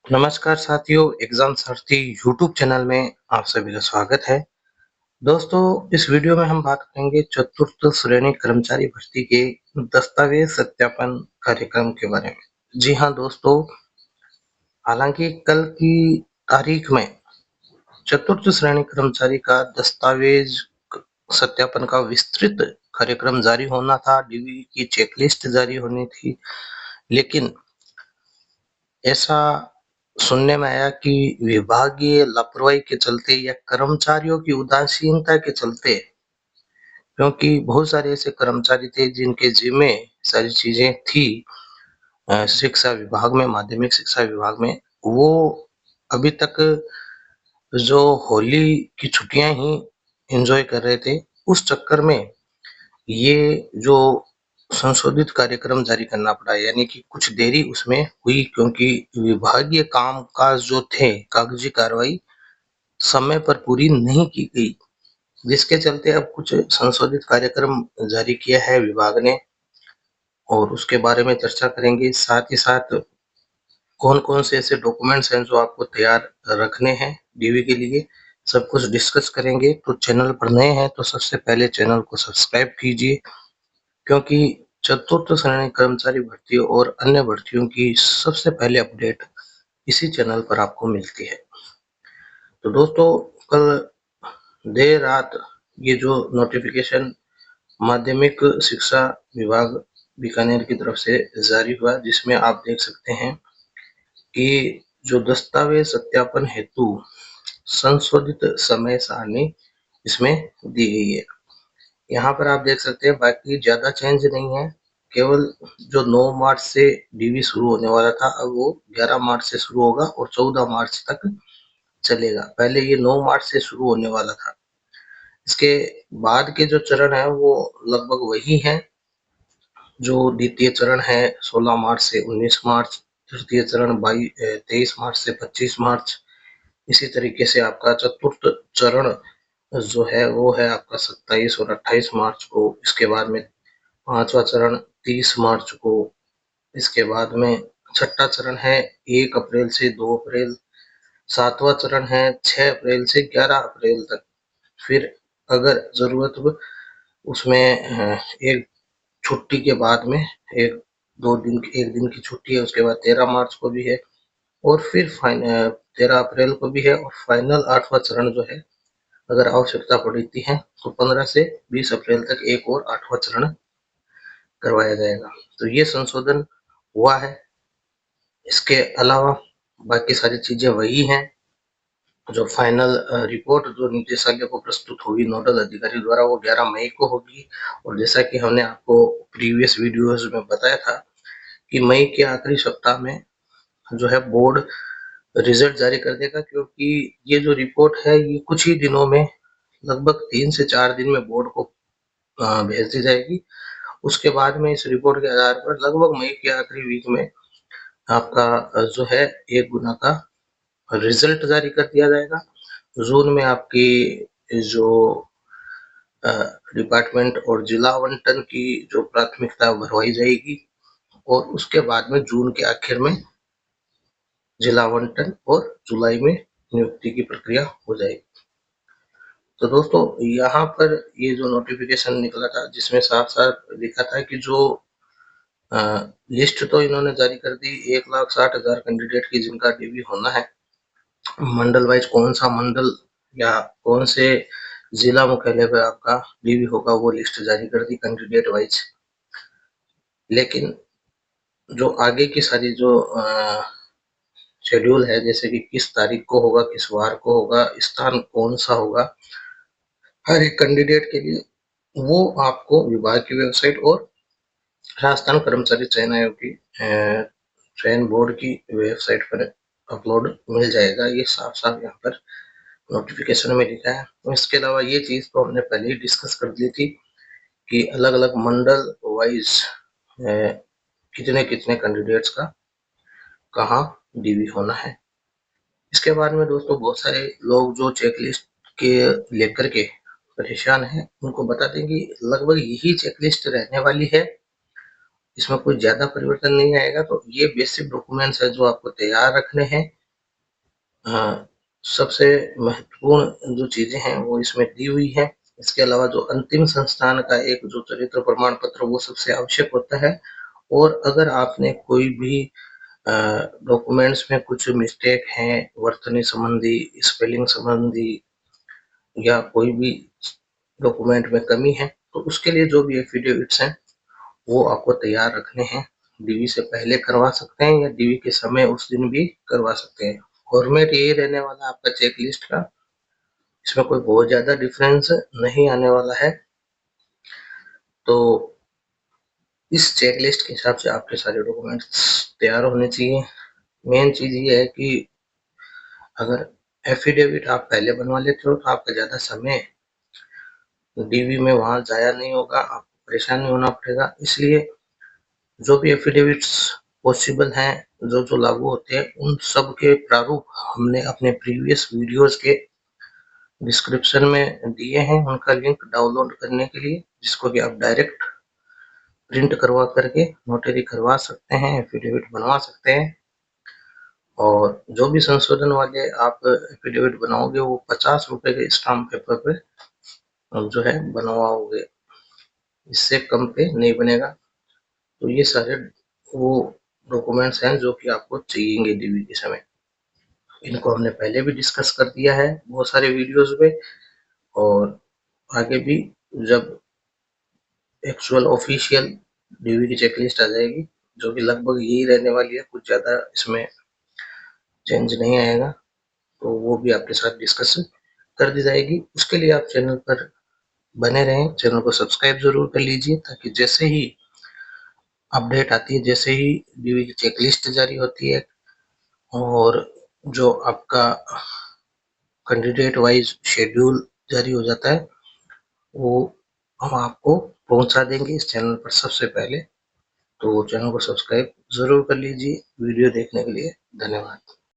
नमस्कार साथियों, एग्जाम सारथी YouTube channel में आप सभी का स्वागत है। दोस्तों, इस वीडियो में हम बात करेंगे चतुर्थ श्रेणी कर्मचारी भर्ती के दस्तावेज सत्यापन कार्यक्रम के बारे में। जी हाँ दोस्तों, हालांकि कल की तारीख में चतुर्थ श्रेणी कर्मचारी का दस्तावेज सत्यापन का विस्तृत कार्यक्रम जारी होना था, डीवी की चेकलिस्ट जारी होनी थी, लेकिन ऐसा सुनने में आया कि विभागीय लापरवाही के चलते या कर्मचारियों की उदासीनता के चलते, क्योंकि बहुत सारे ऐसे कर्मचारी थे जिनके जिम्मे सारी चीजें थी शिक्षा विभाग में, माध्यमिक शिक्षा विभाग में, वो अभी तक जो होली की छुट्टियां ही एंजॉय कर रहे थे। उस चक्कर में ये जो संशोधित कार्यक्रम जारी करना पड़ा, यानी कि कुछ देरी उसमें हुई, क्योंकि विभागीय काम काज जो थे, कागजी कार्रवाई समय पर पूरी नहीं की गई, जिसके चलते अब कुछ संशोधित कार्यक्रम जारी किया है विभाग ने, और उसके बारे में चर्चा करेंगे। साथ ही साथ कौन कौन से ऐसे डॉक्यूमेंट्स हैं जो आपको तैयार रखने हैं डीवी के लिए, सब कुछ डिस्कस करेंगे। तो चैनल पर नए हैं तो सबसे पहले चैनल को सब्सक्राइब कीजिए, क्योंकि चतुर्थ श्रेणी कर्मचारी भर्ती और अन्य भर्तियों की सबसे पहले अपडेट इसी चैनल पर आपको मिलती है। तो दोस्तों, कल देर रात ये जो नोटिफिकेशन माध्यमिक शिक्षा विभाग बीकानेर की तरफ से जारी हुआ, जिसमें आप देख सकते हैं कि जो दस्तावेज सत्यापन हेतु संशोधित समय सारणी इसमें दी गई है। यहाँ पर आप देख सकते हैं, बाकी ज्यादा चेंज नहीं है, केवल जो 9 मार्च से डीवी शुरू होने वाला था, अब वो 11 मार्च से शुरू होगा और 14 मार्च तक चलेगा। पहले ये 9 मार्च से शुरू होने वाला था। इसके बाद के जो चरण है वो लगभग वही है। जो द्वितीय चरण है 16 मार्च से 19 मार्च, तृतीय चरण 23 मार्च से 25 मार्च, इसी तरीके से आपका चतुर्थ चरण जो है वो है आपका 27 और 28 मार्च को। इसके बाद में पांचवा चरण 30 मार्च को। इसके बाद में छठा चरण है 1 अप्रैल से 2 अप्रैल। सातवां चरण है 6 अप्रैल से 11 अप्रैल तक। फिर अगर जरूरत हो उसमें एक छुट्टी के बाद में एक 1 दिन की छुट्टी है, उसके बाद 13 मार्च को भी है, और फिर 13 अप्रैल को भी है, और फाइनल 8वां चरण जो है, अगर आवश्यकता पड़ती है तो 15 से 20 अप्रैल तक एक और 8वां चरण करवाया जाएगा। तो ये संशोधन हुआ है। इसके अलावा बाकी सारी चीजें वही हैं। जो फाइनल रिपोर्ट जो निदेशालय को प्रस्तुत होगी नोडल अधिकारी द्वारा, वो 11 मई को होगी। और जैसा कि हमने आपको प्रीवियस वीडियोज में बताया था कि मई के आखिरी सप्ताह में जो है बोर्ड रिजल्ट जारी कर देगा, क्योंकि ये जो रिपोर्ट है ये कुछ ही दिनों में, लगभग 3 से 4 दिन में बोर्ड को भेज दी जाएगी। उसके बाद में इस रिपोर्ट के आधार पर लगभग मई के आखिरी वीक में आपका जो है 1 गुना का रिजल्ट जारी कर दिया जाएगा। जून में आपकी जो डिपार्टमेंट और जिला आवंटन की जो प्राथमिकता भरवाई जाएगी, और उसके बाद में जून के आखिर में जिला आवंटन और जुलाई में नियुक्ति की प्रक्रिया हो जाएगी। तो दोस्तों, यहाँ पर ये जो नोटिफिकेशन निकला था जिसमें साफ साफ लिखा था कि जो लिस्ट तो इन्होंने जारी कर दी 1,60,000 कैंडिडेट की जिनका डीवी होना है। मंडल वाइज कौन सा मंडल या कौन से जिला मुख्यालय पे आपका डीवी होगा वो लिस्ट जारी कर दी कैंडिडेट वाइज। लेकिन जो आगे की सारी जो शेड्यूल है, जैसे कि किस तारीख को होगा, किस वार को होगा, स्थान कौन सा होगा हर एक कैंडिडेट के लिए, वो आपको विभाग की वेबसाइट और राजस्थान कर्मचारी चयन आयोग की चयन बोर्ड की वेबसाइट पर अपलोड मिल जाएगा। ये साफ साफ यहाँ पर नोटिफिकेशन में लिखा है। तो इसके अलावा ये चीज तो हमने पहले ही डिस्कस कर ली थी कि अलग अलग मंडल वाइज कितने कितने कैंडिडेट्स का कहाँ डीवी होना है। इसके बाद में दोस्तों, बहुत सारे लोग जो चेकलिस्ट के लेकर के परेशान हैं, उनको बता दें कि लगभग यही चेकलिस्ट रहने वाली है, इसमें कोई ज्यादा परिवर्तन नहीं आएगा। तो ये बेसिक डॉक्यूमेंट्स है जो आपको तैयार रखने हैं। हाँ, सबसे महत्वपूर्ण जो चीज़ें हैं वो इसमें दी हुई हैं। इसके अलावा जो अंतिम संस्थान का एक जो चरित्र प्रमाण पत्र वो सबसे आवश्यक होता है। और अगर आपने कोई भी अ, डॉक्यूमेंट्स में कुछ मिस्टेक हैं, वर्तनी संबंधी, स्पेलिंग संबंधी या कोई भी डॉक्यूमेंट में कमी है, तो उसके लिए जो भी एफिडेविट्स हैं वो आपको तैयार रखने हैं। डीवी से पहले करवा सकते हैं या डीवी के समय उस दिन भी करवा सकते हैं। फॉर्मेट यही रहने वाला है आपका चेक लिस्ट का, इसमें कोई बहुत ज़्यादा डिफरेंस नहीं आने वाला है। तो इस चेक लिस्ट के हिसाब से आपके सारे डॉक्यूमेंट्स तैयार होने चाहिए। मेन चीज़ ये है कि अगर एफिडेविट आप पहले बनवा लेते हो तो आपका ज़्यादा समय डीवी में वहाँ जाया नहीं होगा, आपको परेशान नहीं होना पड़ेगा। इसलिए जो भी एफिडेविट्स पॉसिबल हैं, जो लागू होते हैं, उन सब के प्रारूप हमने अपने प्रीवियस वीडियोस के डिस्क्रिप्शन में दिए हैं। उनका लिंक डाउनलोड करने के लिए, जिसको कि आप डायरेक्ट प्रिंट करवा करके नोटरी करवा सकते हैं, एफिडेविट बनवा सकते हैं। और जो भी संशोधन वाले आप एफिडेविट बनाओगे वो 50 रुपए के स्टाम्प पेपर पे जो है बनवाओगे, इससे कम पे नहीं बनेगा। तो ये सारे वो डॉक्यूमेंट्स हैं जो कि आपको चाहिए डीवी के समय। इनको हमने पहले भी डिस्कस कर दिया है बहुत सारे वीडियोस में, और आगे भी जब एक्चुअल ऑफिशियल डीवी की चेकलिस्ट आ जाएगी, जो कि लगभग यही रहने वाली है, कुछ ज़्यादा इसमें चेंज नहीं आएगा, तो वो भी आपके साथ डिस्कस कर दी जाएगी। उसके लिए आप चैनल पर बने रहें, चैनल को सब्सक्राइब ज़रूर कर लीजिए, ताकि जैसे ही अपडेट आती है, जैसे ही डीवी की चेकलिस्ट जारी होती है और जो आपका कैंडिडेट वाइज शेड्यूल जारी हो जाता है, वो हम आपको पहुंचा देंगे इस चैनल पर सबसे पहले। तो चैनल को सब्सक्राइब ज़रूर कर लीजिए। वीडियो देखने के लिए धन्यवाद।